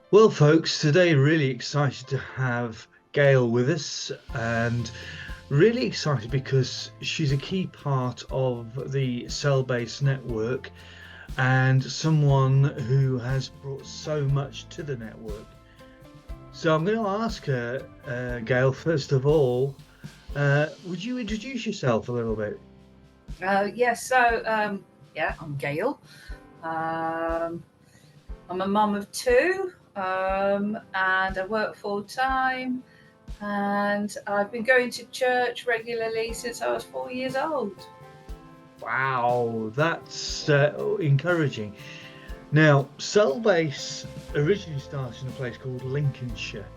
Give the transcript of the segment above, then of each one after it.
Well, folks, today really excited to have Gail with us, and really excited because she's a key part of the Cellbase network and someone who has brought so much to the network. So I'm going to ask her, Gail, first of all, would you introduce yourself a little bit? Yes, yeah, I'm Gail. Um, I'm a mum of two, and I work full time. And I've been going to church regularly since I was 4 years old. Wow, that's encouraging. Now, Cellbase originally started in a place called Lincolnshire.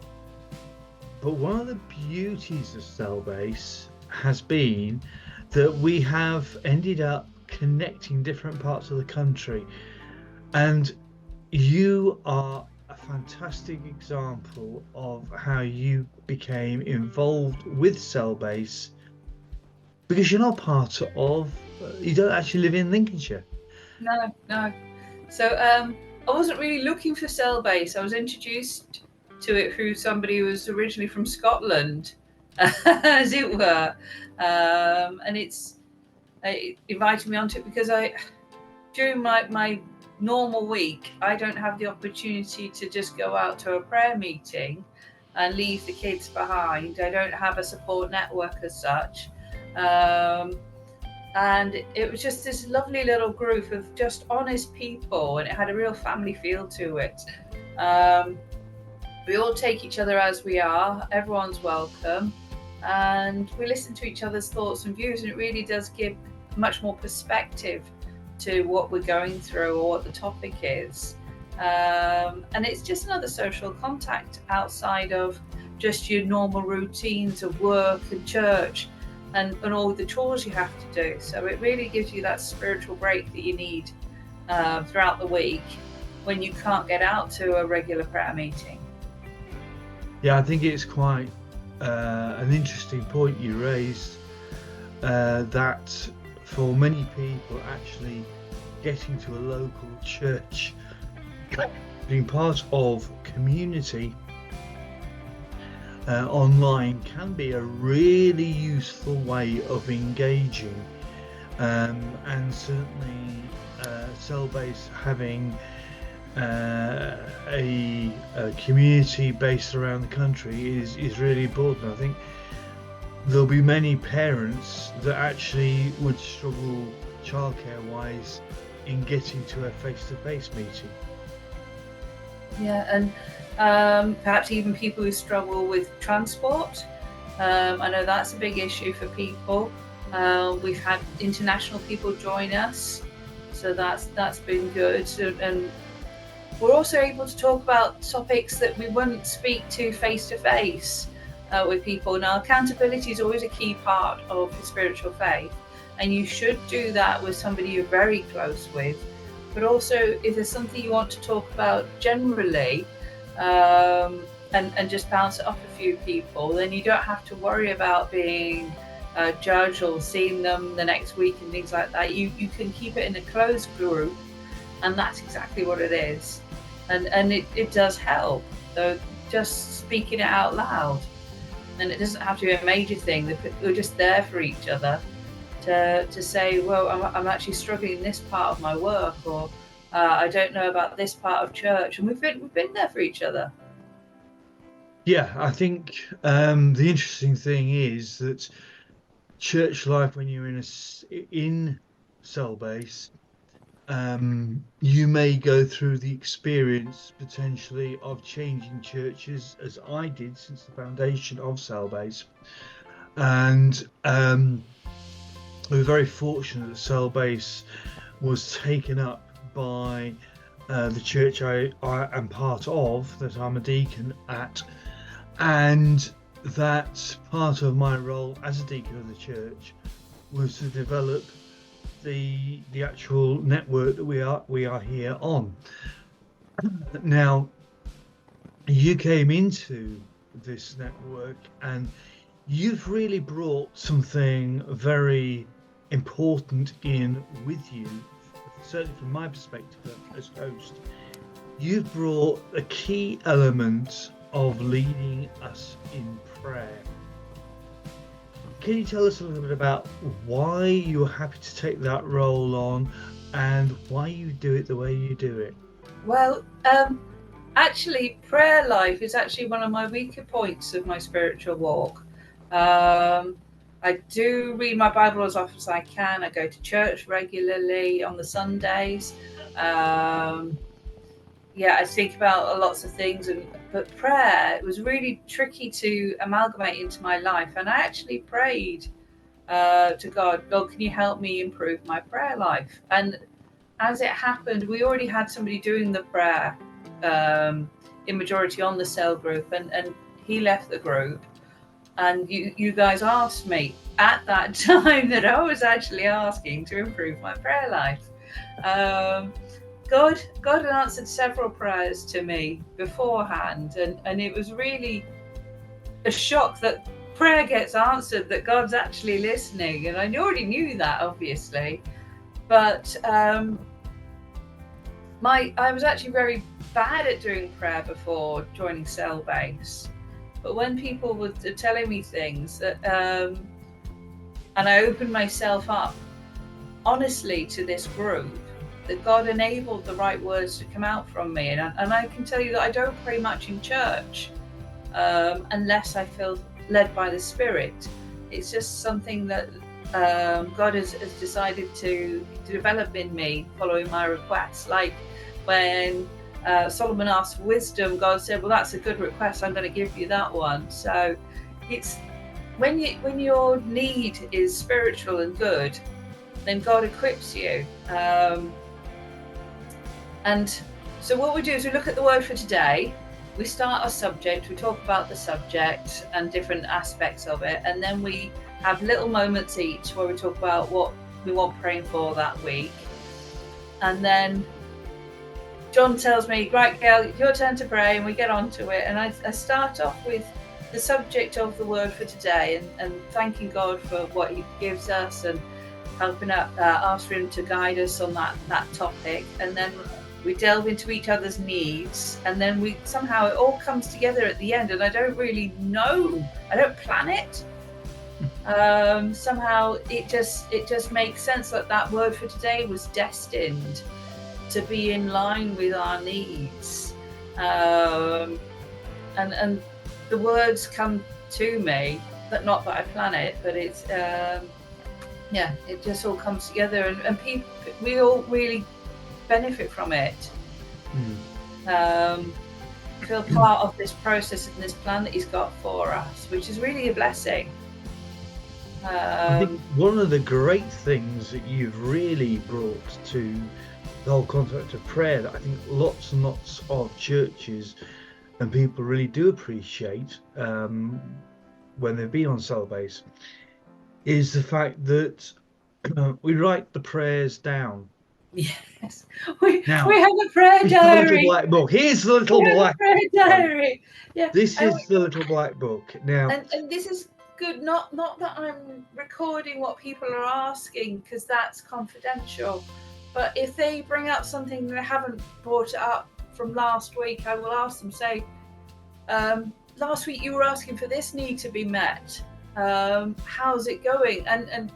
But one of the beauties of Cellbase has been that we have ended up connecting different parts of the country. And you are a fantastic example of how you became involved with Cellbase because you're not part of, you don't actually live in Lincolnshire. No, no. So I wasn't really looking for Cellbase. I was introduced to it through somebody who was originally from Scotland, as it were, and it invited me onto it because I during my normal week, I don't have the opportunity to just go out to a prayer meeting and leave the kids behind. I don't have a support network as such. Um, and it was just this lovely little group of just honest people, and it had a real family feel to it. Um, we all take each other as we are, everyone's welcome, and we listen to each other's thoughts and views, and it really does give much more perspective to what we're going through or what the topic is. And it's just another social contact outside of just your normal routines of work and church and all the chores you have to do. So it really gives you that spiritual break that you need throughout the week when you can't get out to a regular prayer meeting. Yeah, I think it's quite an interesting point you raised that for many people, actually getting to a local church, being part of community online can be a really useful way of engaging. And certainly, Cellbase having a community based around the country is really important. I think there'll be many parents that actually would struggle childcare wise in getting to a face-to-face meeting. Yeah, and perhaps even people who struggle with transport. I know that's a big issue for people. We've had international people join us, so that's been good. And we're also able to talk about topics that we wouldn't speak to face with people. Now, accountability is always a key part of the spiritual faith, and you should do that with somebody you're very close with. But also, if there's something you want to talk about generally, and just bounce it off a few people, then you don't have to worry about being judged or seeing them the next week and things like that. You can keep it in a closed group, and that's exactly what it is. And it does help, though, just speaking it out loud. And it doesn't have to be a major thing. We're just there for each other to say, well, I'm actually struggling in this part of my work, or I don't know about this part of church, and we've been there for each other. Yeah, I think the interesting thing is that church life, when you're in cell base, you may go through the experience potentially of changing churches, as I did since the foundation of Cellbase. And we were very fortunate that Cellbase was taken up by the church I am part of, that I'm a deacon at, and that part of my role as a deacon of the church was to develop the actual network that we are here on. Now, you came into this network and you've really brought something very important in with you, certainly from my perspective as host. you've brought a key element of leading us in prayer. Can you tell us a little bit about why you're happy to take that role on and why you do it the way you do it? Well, actually, prayer life is actually one of my weaker points of my spiritual walk. I do read my Bible as often as I can. I go to church regularly on the Sundays. Yeah, I think about lots of things, but prayer, it was really tricky to amalgamate into my life. And I actually prayed to God, Lord, can you help me improve my prayer life? And as it happened, we already had somebody doing the prayer in majority on the cell group, and he left the group. And you guys asked me at that time that I was actually asking to improve my prayer life. God had answered several prayers to me beforehand, and it was really a shock that prayer gets answered, that God's actually listening. And I already knew that, obviously, but I was actually very bad at doing prayer before joining Cellbase. But when people were telling me things that, and I opened myself up honestly to this group, that God enabled the right words to come out from me. And I can tell you that I don't pray much in church unless I feel led by the Spirit. It's just something that God has decided to develop in me following my requests. Like when Solomon asked for wisdom, God said, well, that's a good request, I'm going to give you that one. So it's when your need is spiritual and good, then God equips you. And so what we do is we look at the word for today, we start our subject, we talk about the subject and different aspects of it, and then we have little moments each where we talk about what we want praying for that week. And then John tells me, right, Gail, your turn to pray, and we get on to it. And I start off with the subject of the word for today, and thanking God for what he gives us, and helping out, asking him to guide us on that topic. And then we delve into each other's needs, and then we somehow it all comes together at the end. And I don't really know, I don't plan it. Somehow it just makes sense that word for today was destined to be in line with our needs, and the words come to me, but not that I plan it, but it's it just all comes together, and people, we all really benefit from it. Feel part of this process and this plan that he's got for us, which is really a blessing. I think one of the great things that you've really brought to the whole concept of prayer, that I think lots and lots of churches and people really do appreciate when they've been on Cellbase, is the fact that we write the prayers down. Yes, we have a prayer diary. Little black book. Here's the little black prayer diary. Yeah, this is the little black book now. And this is good. Not that I'm recording what people are asking, because that's confidential. But if they bring up something they haven't brought it up from last week, I will ask them, say, last week you were asking for this need to be met. How's it going? And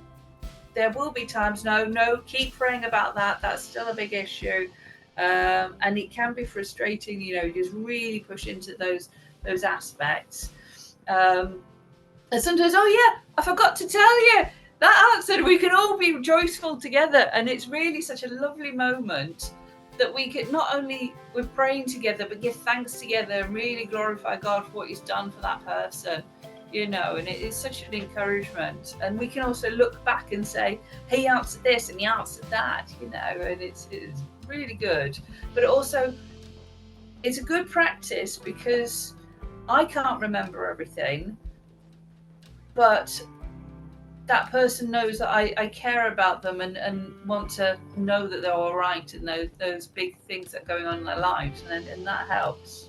there will be times, no, keep praying about that. That's still a big issue. And it can be frustrating, just really push into those aspects. And sometimes, oh yeah, I forgot to tell you that answered. We can all be joyful together, and it's really such a lovely moment that we could not only we're praying together, but give thanks together and really glorify God for what he's done for that person, and it is such an encouragement. And we can also look back and say, he answered this and he answered that, and it's really good. But also it's a good practice, because I can't remember everything, but that person knows that I care about them and want to know that they're all right, and those big things that are going on in their lives, and that helps,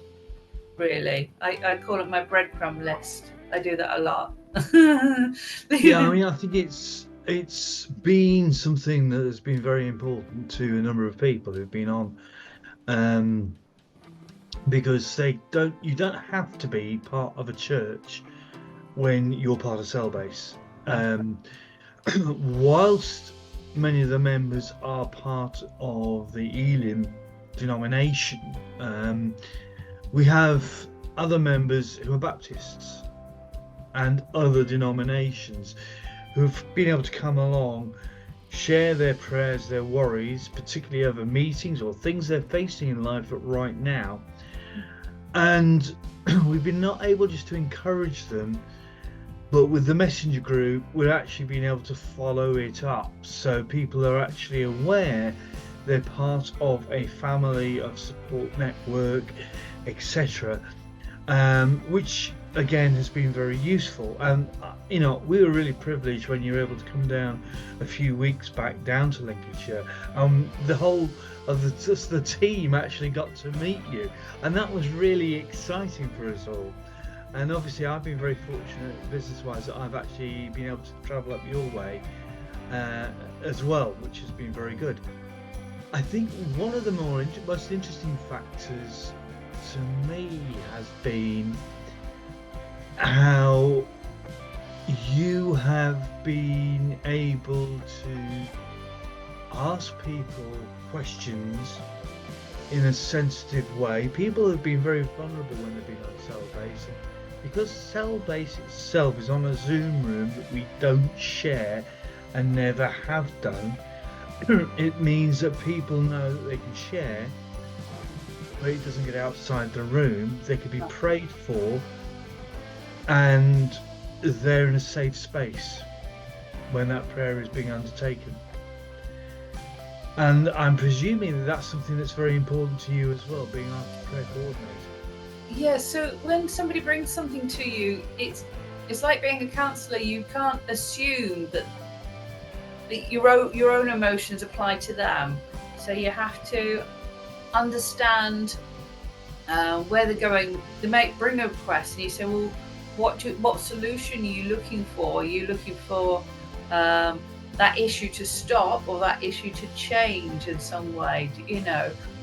really. I call it my breadcrumb list. I do that a lot. Yeah, I think it's been something that has been very important to a number of people who've been on because you don't have to be part of a church when you're part of Cellbase. Whilst many of the members are part of the Elim denomination, we have other members who are Baptists and other denominations who've been able to come along, share their prayers, their worries, particularly over meetings or things they're facing in life right now. And we've been not able just to encourage them, but with the messenger group, we're actually being able to follow it up. So people are actually aware they're part of a family of support network, etc. Which again has been very useful. And we were really privileged when you were able to come down a few weeks back down to Lincolnshire. The whole of the team actually got to meet you, and that was really exciting for us all. And obviously I've been very fortunate business-wise that I've actually been able to travel up your way as well, which has been very good. I think one of the most interesting factors to me has been how you have been able to ask people questions in a sensitive way. People have been very vulnerable when they've been on Cellbase. Because Cellbase itself is on a Zoom room that we don't share and never have done, it means that people know that they can share, but it doesn't get outside the room. They can be prayed for, and they're in a safe space when that prayer is being undertaken. And I'm presuming that that's something that's very important to you as well, being our prayer coordinator. Yeah, so when somebody brings something to you, it's like being a counsellor. You can't assume that your own emotions apply to them. So you have to understand where they're going. They might bring a request, and you say, "Well, what solution are you looking for? Are you looking for that issue to stop, or that issue to change in some way?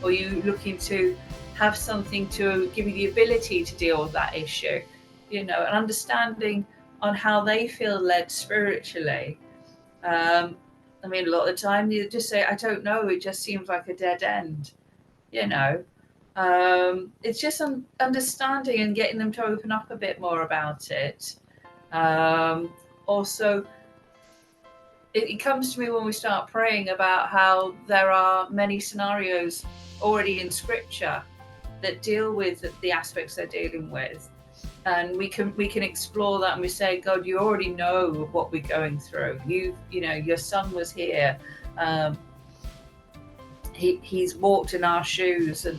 Or are you looking to have something to give you the ability to deal with that issue?" And understanding on how they feel led spiritually. A lot of the time you just say, "I don't know, it just seems like a dead end." It's just understanding and getting them to open up a bit more about it. Also, it comes to me when we start praying about how there are many scenarios already in Scripture that deal with the aspects they're dealing with, and we can explore that, and we say, "God, you already know what we're going through. Your son was here. He's walked in our shoes, and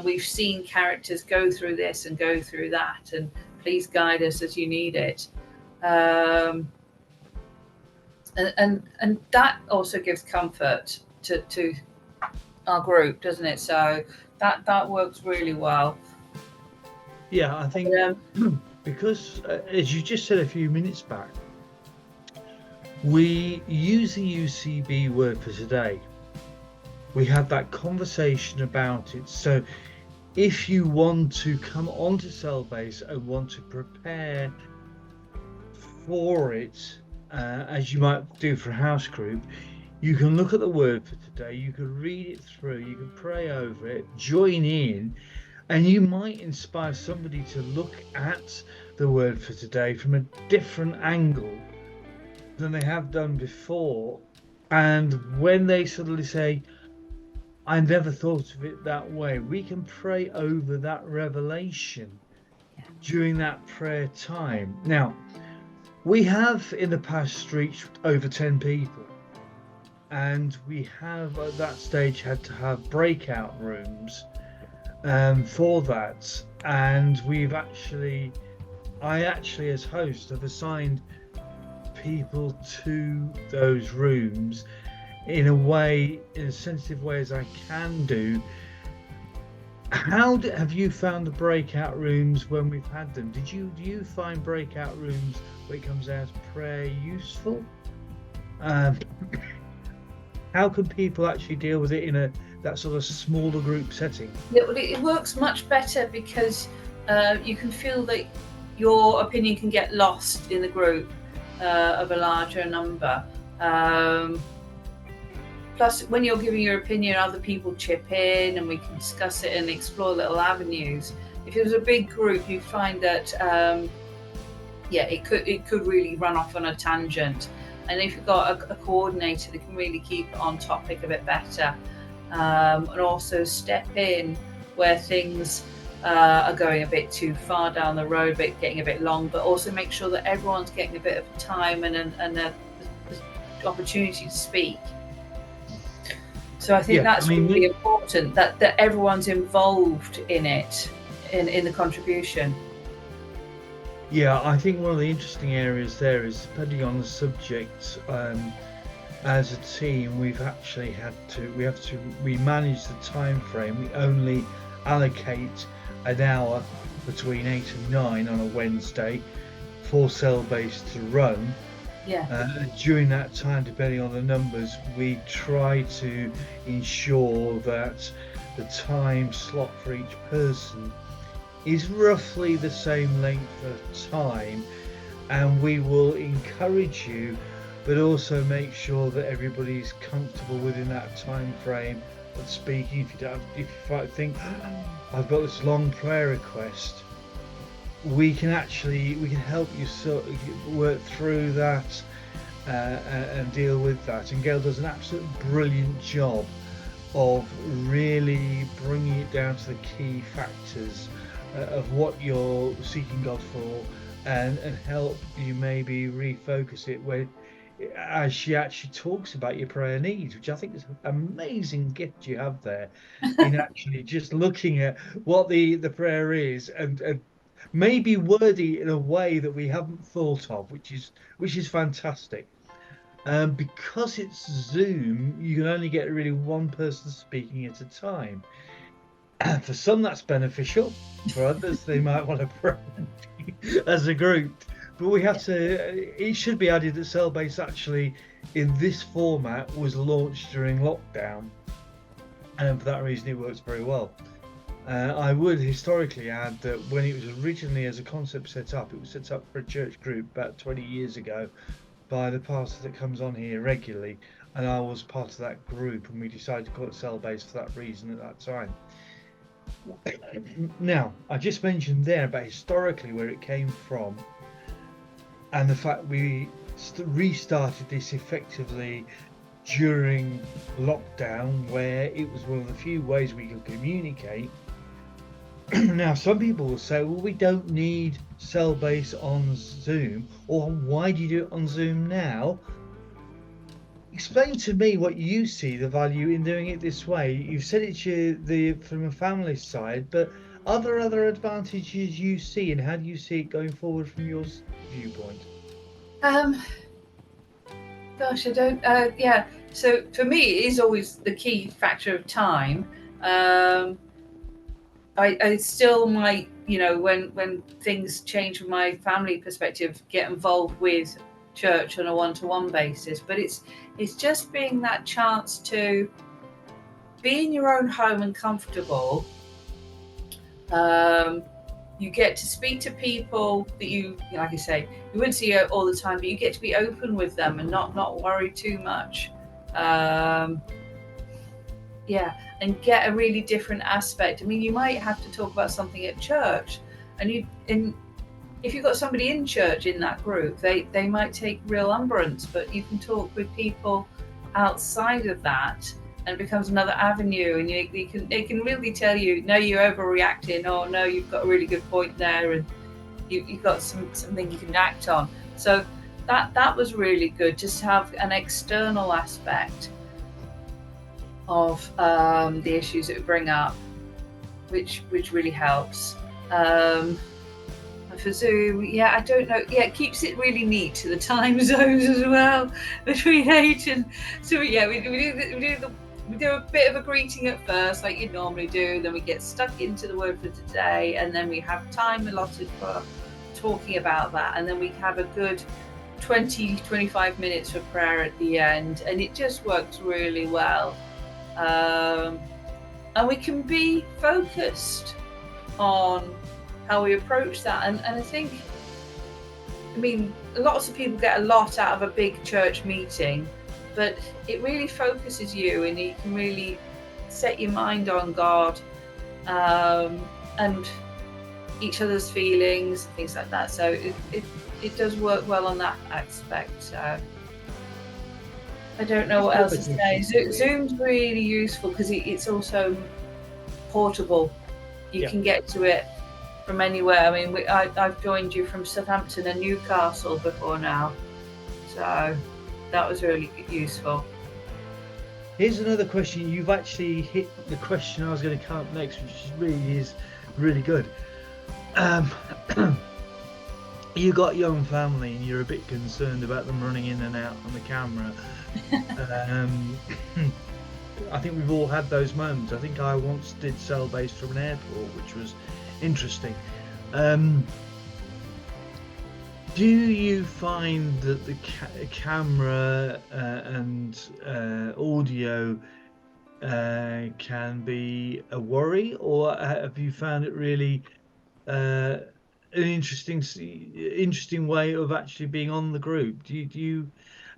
we've seen characters go through this and go through that, and please guide us as you need it." And that also gives comfort to our group, doesn't it? So that works really well. Yeah, I think because as you just said a few minutes back, we use the UCB word for today. We had that conversation about it. So if you want to come onto Cellbase and want to prepare for it, as you might do for a house group, you can look at the word for today, you can read it through, you can pray over it, join in, and you might inspire somebody to look at the word for today from a different angle than they have done before. And when they suddenly say, "I never thought of it that way," we can pray over that revelation during that prayer time. Now, we have in the past reached over 10 people, and we have at that stage had to have breakout rooms for that. And I actually as host have assigned people to those rooms in a sensitive way as I can do. How have you found the breakout rooms when we've had them? Do you find breakout rooms when it comes out to prayer useful? How can people actually deal with it in a that sort of smaller group setting? It works much better because you can feel that your opinion can get lost in the group of a larger number. Plus, when you're giving your opinion, other people chip in and we can discuss it and explore little avenues. If it was a big group, you find that it could really run off on a tangent. And if you've got a coordinator that can really keep it on topic a bit better, and also step in where things are going a bit too far down the road, getting a bit long, but also make sure that everyone's getting a bit of time and an opportunity to speak. So I think that's really important that everyone's involved in it, in the contribution. Yeah, I think one of the interesting areas there is, depending on the subject, as a team, we manage the time frame. We only allocate an hour between 8 and 9 on a Wednesday for Cellbase to run. During that time, depending on the numbers, we try to ensure that the time slot for each person is roughly the same length of time, and we will encourage you, but also make sure that everybody's comfortable within that time frame of speaking. If you think I've got this long prayer request, we can help you sort of work through that and deal with that. And Gail does an absolutely brilliant job of really bringing it down to the key factors of what you're seeking God for, and help you maybe refocus it where, as she actually talks about your prayer needs, which I think is an amazing gift you have there in actually just looking at what the prayer is and maybe wordy in a way that we haven't thought of, which is fantastic. Because it's Zoom, you can only get really one person speaking at a time. And for some, that's beneficial. For others, they might want to pray as a group. But we have to. It should be added that Cellbase actually, in this format, was launched during lockdown, and for that reason, it works very well. I would historically add that when it was originally as a concept set up, it was set up for a church group about 20 years ago by the pastor that comes on here regularly, and I was part of that group, and we decided to call it Cellbase for that reason at that time. Now, I just mentioned there about historically where it came from, and the fact we restarted this effectively during lockdown, where it was one of the few ways we could communicate. Now, some people will say, well, we don't need Cellbase on Zoom, or why do you do it on Zoom now? Explain to me what you see the value in doing it this way. You've said it's from a family side, but are there other advantages you see, and how do you see it going forward from your viewpoint? Gosh, I don't. Yeah. So for me, it is always the key factor of time. I still might, when things change from my family perspective, get involved with church on a one-to-one basis. But it's just being that chance to be in your own home and comfortable. You get to speak to people that you like I say, you wouldn't see all the time, but you get to be open with them and not worry too much. And get a really different aspect. I mean, you might have to talk about something at church, and if you've got somebody in church in that group, they might take real umbrance, but you can talk with people outside of that, and it becomes another avenue, and they can really tell you, no, you're overreacting, or no, you've got a really good point there, and you've got something you can act on. So that was really good, just to have an external aspect of the issues that we bring up, which really helps. And for Zoom, I don't know. Yeah, it keeps it really neat to the time zones as well, between 8 and so. We do a bit of a greeting at first, like you normally do. Then we get stuck into the word for today, and then we have time allotted for talking about that, and then we have a good 20-25 minutes for prayer at the end, and it just works really well. and we can be focused on how we approach that. And I think, I mean, lots of people get a lot out of a big church meeting, but it really focuses you, and you can really set your mind on God, and each other's feelings, things like that. So it does work well on that aspect. So I don't know what else to say. Zoom's really useful because it's also portable. You can get to it from anywhere. I mean, I've joined you from Southampton and Newcastle before now, so that was really useful. Here's another question. You've actually hit the question I was going to come up next, which is really good. You got a young family and you're a bit concerned about them running in and out on the camera. I think we've all had those moments. I think I once did Cellbase from an airport, which was interesting. Do you find that the camera and audio can be a worry, or have you found it really an interesting way of actually being on the group? Do you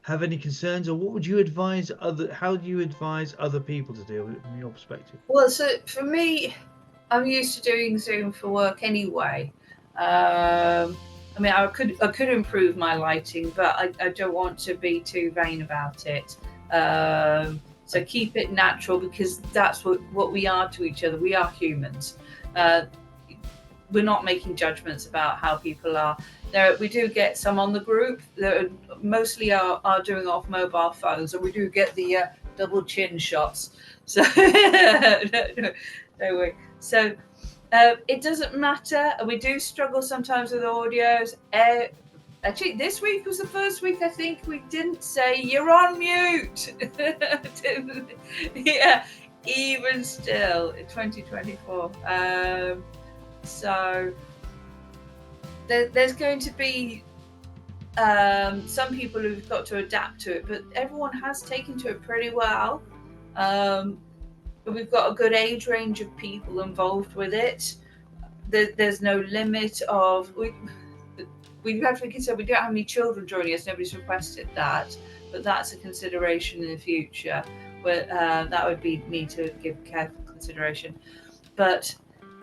have any concerns, or what would you advise how do you advise other people to deal with it from your perspective? Well, so for me, I'm used to doing Zoom for work anyway. I mean, I could improve my lighting, but I don't want to be too vain about it. So keep it natural, because that's what we are to each other. We are humans. We're not making judgments about how people are. We do get some on the group that mostly are doing off mobile phones, and we do get the double chin shots. So no way. So it doesn't matter. We do struggle sometimes with audios. Actually, this week was the first week I think we didn't say you're on mute. Yeah, even still in 2024. So there's going to be some people who've got to adapt to it, but everyone has taken to it pretty well. We've got a good age range of people involved with it. There's no limit of we have to consider we don't have any children joining us. Nobody's requested that, but that's a consideration in the future. Where that would be need to give careful consideration. But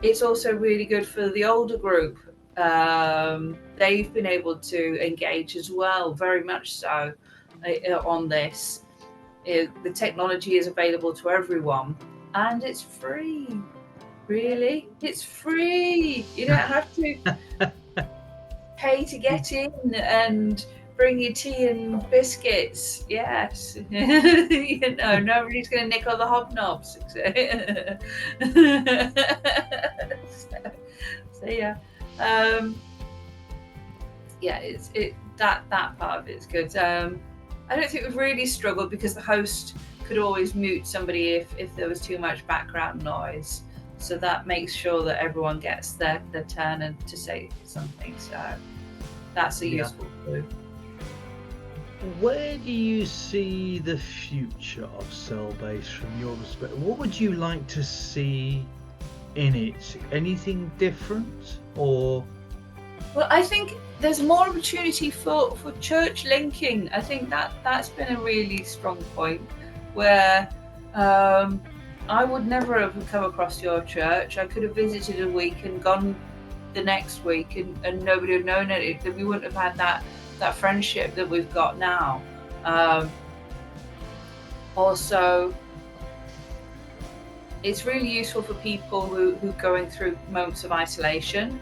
it's also really good for the older group. They've been able to engage as well, very much so, on this. The technology is available to everyone, and it's free. Really, it's free. You don't have to pay to get in and bring your tea and biscuits. Yes, you know, nobody's going to nick all the hobnobs. So yeah, yeah, that part of it's good. I don't think we've really struggled because the host could always mute somebody if there was too much background noise. So that makes sure that everyone gets their turn and to say something. So that's a useful clue. Where do you see the future of Cellbase from your perspective? What would you like to see in it? Anything different, or? Well, I think there's more opportunity for church linking. I think that's been a really strong point where I would never have come across your church. I could have visited a week and gone the next week and nobody would have known it. We wouldn't have had that friendship that we've got now. Also, it's really useful for people who are going through moments of isolation.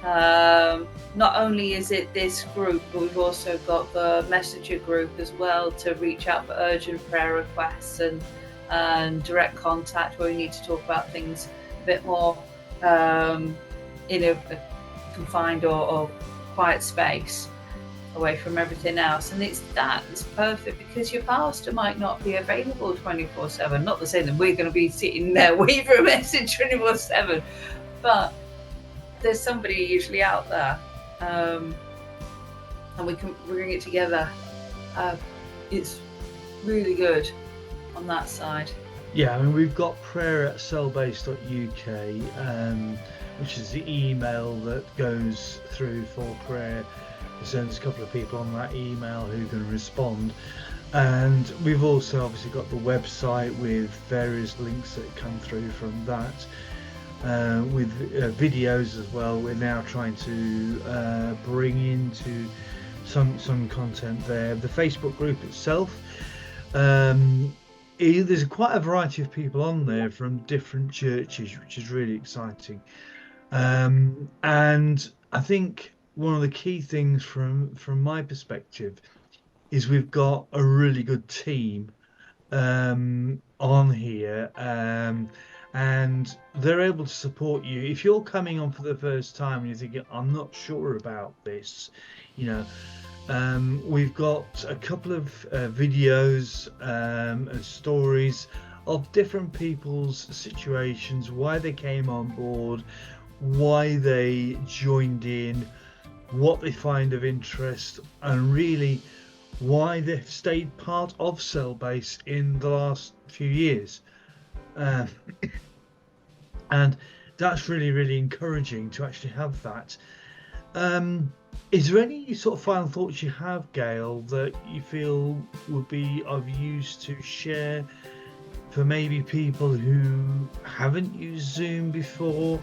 Not only is it this group, but we've also got the messenger group as well to reach out for urgent prayer requests and direct contact where we need to talk about things a bit more in a confined or quiet space away from everything else. And it's perfect because your pastor might not be available 24/7. Not to say that we're going to be sitting there waiting for a message 24/7, but there's somebody usually out there, and we can bring it together. It's really good on that side. Yeah, I mean, we've got prayer at cellbase.uk, which is the email that goes through for prayer. So there's a couple of people on that email who can respond. And we've also obviously got the website with various links that come through from that, with videos as well. We're now trying to bring into some content there. The Facebook group itself, there's quite a variety of people on there from different churches, which is really exciting. And I think one of the key things from my perspective is we've got a really good team on here, and they're able to support you. If you're coming on for the first time and you're thinking, I'm not sure about this, you know, we've got a couple of videos and stories of different people's situations, why they came on board, why they joined in, what they find of interest, and really why they've stayed part of Cellbase in the last few years. Uh, and that's really, really encouraging to actually have that. Um, is there any sort of final thoughts you have, Gail, that you feel would be of use to share for maybe people who haven't used Zoom before,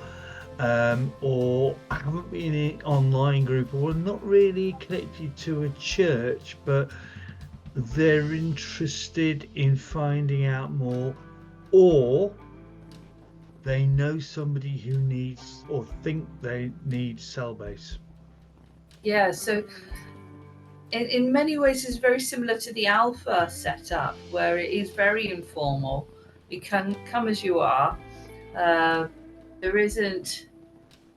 or haven't been in an online group, or are not really connected to a church, but they're interested in finding out more, or they know somebody who needs or think they need Cellbase? Yeah, so in many ways it's very similar to the alpha setup, where it is very informal. You can come as you are. Uh, there isn't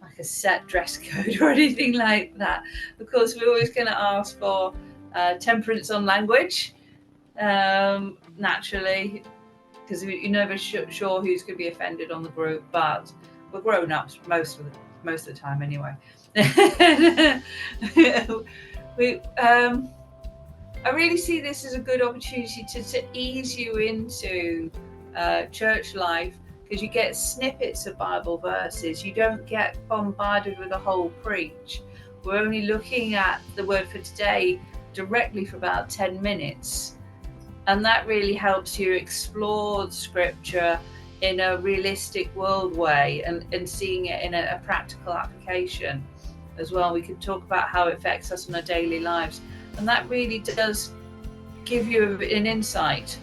like a set dress code or anything like that. Of course, we're always going to ask for temperance on language, naturally, because you're never sure who's going to be offended on the group. But we're grown ups most of the time anyway. we I really see this as a good opportunity to ease you into church life, because you get snippets of Bible verses. You don't get bombarded with a whole preach. We're only looking at the word for today directly for about 10 minutes. And that really helps you explore scripture in a realistic world way, and seeing it in a practical application as well. We could talk about how it affects us in our daily lives. And that really does give you an insight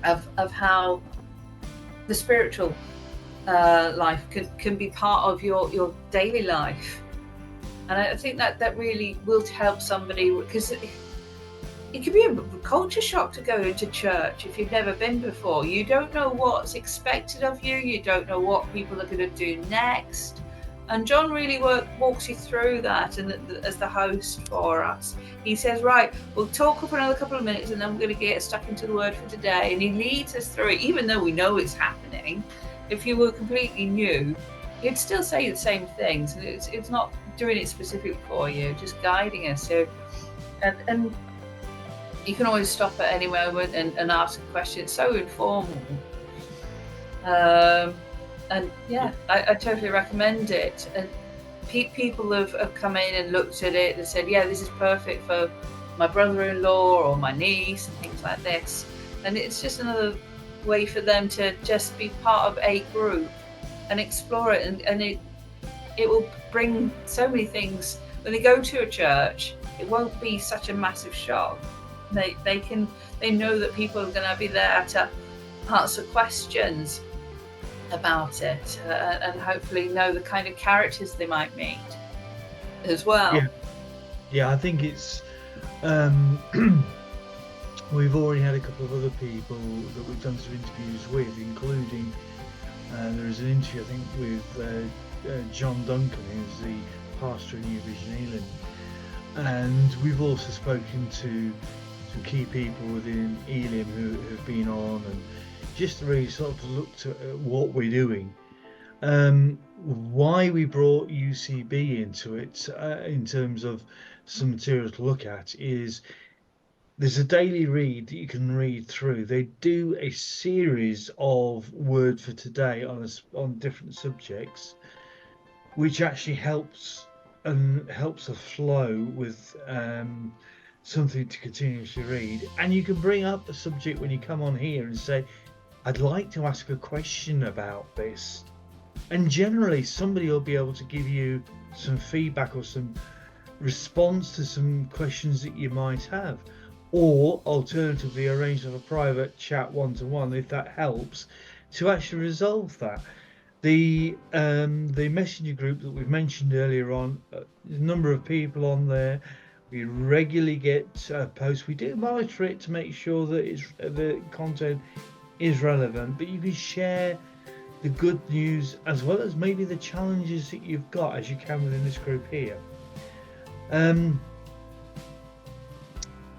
of how the spiritual life can be part of your daily life. And I think that really will help somebody, because it can be a culture shock to go into church if you've never been before. You don't know what's expected of you. You don't know what people are going to do next. And John really walks you through that, and as the host for us, he says, right, we'll talk for another couple of minutes and then we're going to get stuck into the word for today. And he leads us through it, even though we know it's happening. If you were completely new, he'd still say the same things. And it's not doing it specific for you, just guiding us. So, and you can always stop at any moment and ask a question. It's so informal. And yeah, I totally recommend it. And people have come in and looked at it and said, yeah, this is perfect for my brother-in-law or my niece and things like this. And it's just another way for them to just be part of a group and explore it. And it will bring so many things. When they go to a church, it won't be such a massive shock. They know that people are going to be there to answer questions about it, and hopefully know the kind of characters they might meet as well. Yeah, I think it's we've already had a couple of other people that we've done some interviews with, including there is an interview I think with John Duncan, who's the pastor of New Vision Ealing, and we've also spoken to some key people within Elim who have been on, and just really sort of looked at what we're doing. Why we brought UCB into it, in terms of some material to look at, is there's a daily read that you can read through. They do a series of Word for Today on different subjects, which actually helps a flow with something to continuously read. And you can bring up the subject when you come on here and say, I'd like to ask a question about this. And generally somebody will be able to give you some feedback or some response to some questions that you might have, or alternatively arrange a private chat one-to-one, if that helps, to actually resolve that. The messenger group that we've mentioned earlier on, a number of people on there. We regularly get posts. We do monitor it to make sure that the content is relevant, but you can share the good news as well as maybe the challenges that you've got, as you can within this group here.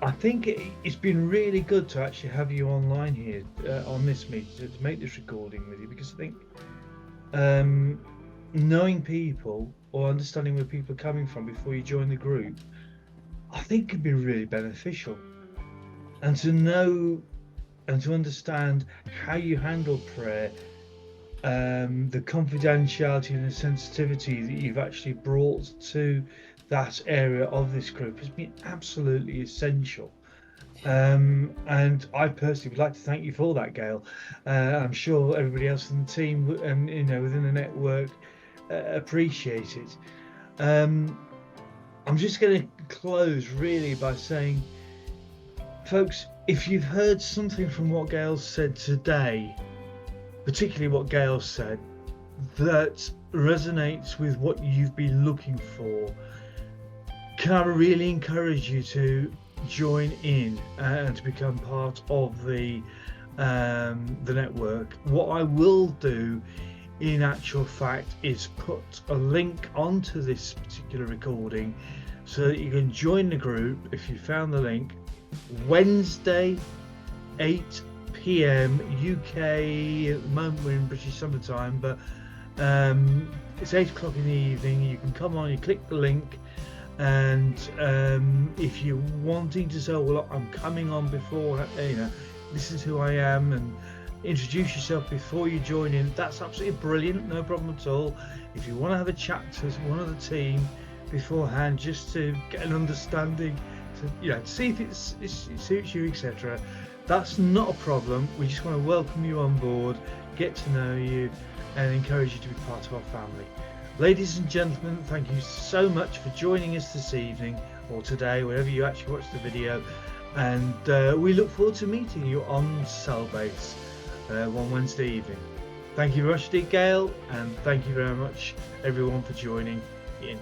I think it's been really good to actually have you online here on this meeting to make this recording with you, because I think knowing people or understanding where people are coming from before you join the group, I think can be really beneficial. And to know and to understand how you handle prayer, the confidentiality and the sensitivity that you've actually brought to that area of this group has been absolutely essential. And I personally would like to thank you for that, Gail. I'm sure everybody else in the team and within the network appreciate it. I'm just going to close really by saying, folks, if you've heard something from what Gail said today, particularly what Gail said, that resonates with what you've been looking for, can I really encourage you to join in and to become part of the network. What I will do in actual fact is put a link onto this particular recording so that you can join the group if you found the link. Wednesday 8 p.m. UK, at the moment we're in British summertime, but it's 8 o'clock in the evening. You can come on, you click the link, and if you're wanting to say, well, I'm coming on before, this is who I am, and introduce yourself before you join in, that's absolutely brilliant, no problem at all. If you want to have a chat to one of the team beforehand, just to get an understanding, to see if it suits you, etc., that's not a problem. We just want to welcome you on board, get to know you, and encourage you to be part of our family. Ladies and gentlemen, thank you so much for joining us this evening or today, wherever you actually watch the video, and we look forward to meeting you on Cellbase one Wednesday evening. Thank you very much, Gail, and thank you very much everyone for joining in.